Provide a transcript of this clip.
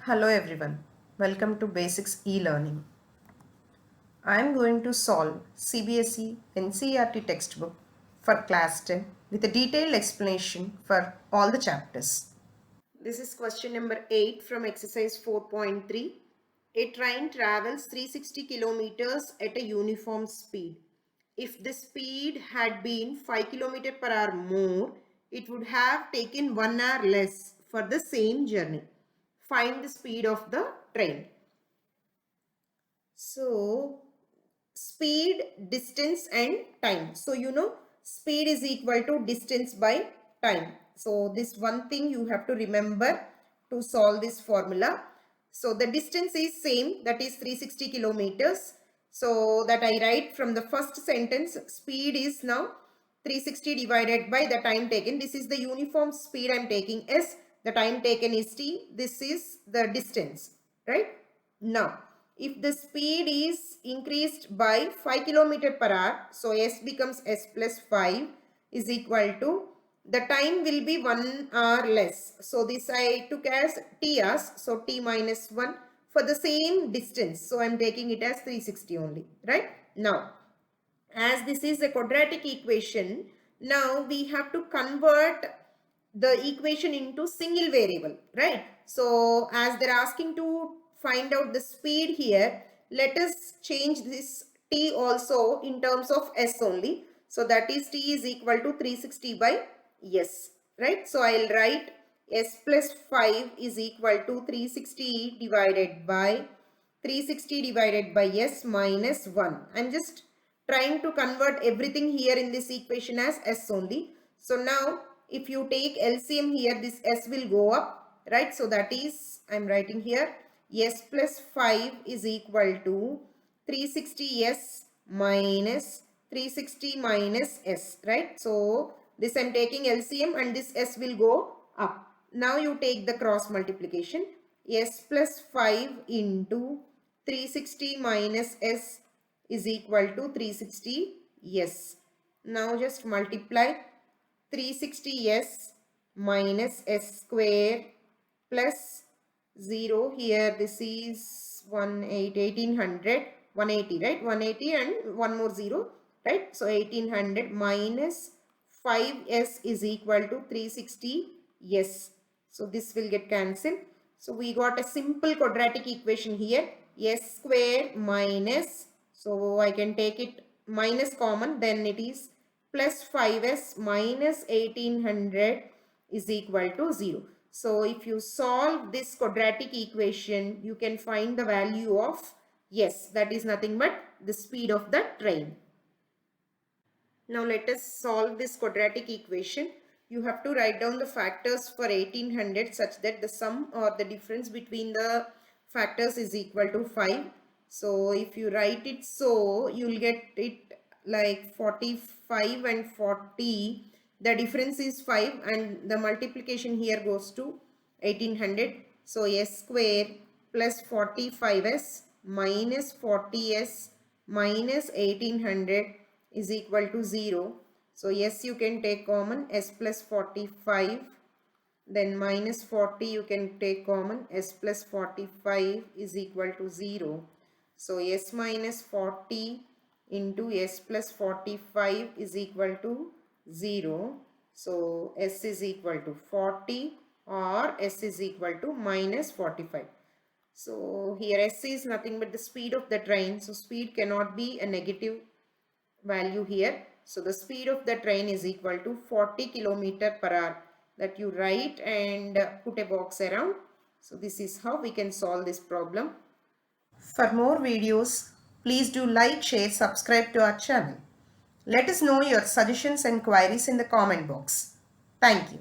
Hello everyone, welcome to Basics e-Learning. I am going to solve Cbse Ncert textbook for class 10 with a detailed explanation for all the chapters. This is question number 8 from exercise 4.3. A train travels 360 kilometers at a uniform speed. If the speed had been 5 km per hour more, it would have taken 1 hour less for the same journey. Find the speed of the train. So, speed, distance and time. So, speed is equal to distance by time. So, this one thing you have to remember to solve this formula. So, the distance is same, that is 360 kilometers. So, that I write from the first sentence, speed is now 360 divided by the time taken. This is the uniform speed I am taking S. The time taken is T. This is the distance, right? Now, if the speed is increased by 5 km per hour, so S becomes S plus 5 is equal to, the time will be 1 hour less. So, this I took as T as, so T minus 1 for the same distance. So, I am taking it as 360 only, right? Now, as this is a quadratic equation, now we have to convert the equation into single variable, right? So as they're asking to find out the speed here, let us change this t also in terms of s only. So that is t is equal to 360 by s, right? So I'll write s plus 5 is equal to 360 divided by s minus 1. I'm just trying to convert everything here in this equation as s only. So now if you take LCM here, this s will go up, right? So that is, I'm writing here, s plus 5 is equal to 360s minus 360 minus s, right? So this I'm taking LCM and this s will go up. Now you take the cross multiplication, s plus 5 into 360 minus s is equal to 360 s. Now just multiply 360 s minus s square plus 0. Here this is 1800, 180, right? 180 and one more 0, right? So 1800 minus 5s is equal to 360 s. So this will get cancelled. So we got a simple quadratic equation here, s square minus, so I can take it minus common, then it is plus 5s minus 1800 is equal to 0. So if you solve this quadratic equation, you can find the value of s, that is nothing but the speed of the train. Now let us solve this quadratic equation. You have to write down the factors for 1800 such that the sum or the difference between the factors is equal to 5. So if you write it so, you will get it like 45 and 40. The difference is 5 and the multiplication here goes to 1800. So s square plus 45s minus 40s minus 1800 is equal to 0. So yes, you can take common, s plus 45, then minus 40 you can take common, s plus 45 is equal to 0. So s minus 40 into s plus 45 is equal to 0. So s is equal to 40 or s is equal to minus 45. So here s is nothing but the speed of the train. So speed cannot be a negative value here. So the speed of the train is equal to 40 km per hour, that you write and put a box around. So this is how we can solve this problem. For more videos, please do like, share, subscribe to our channel. Let us know your suggestions and queries in the comment box. Thank you.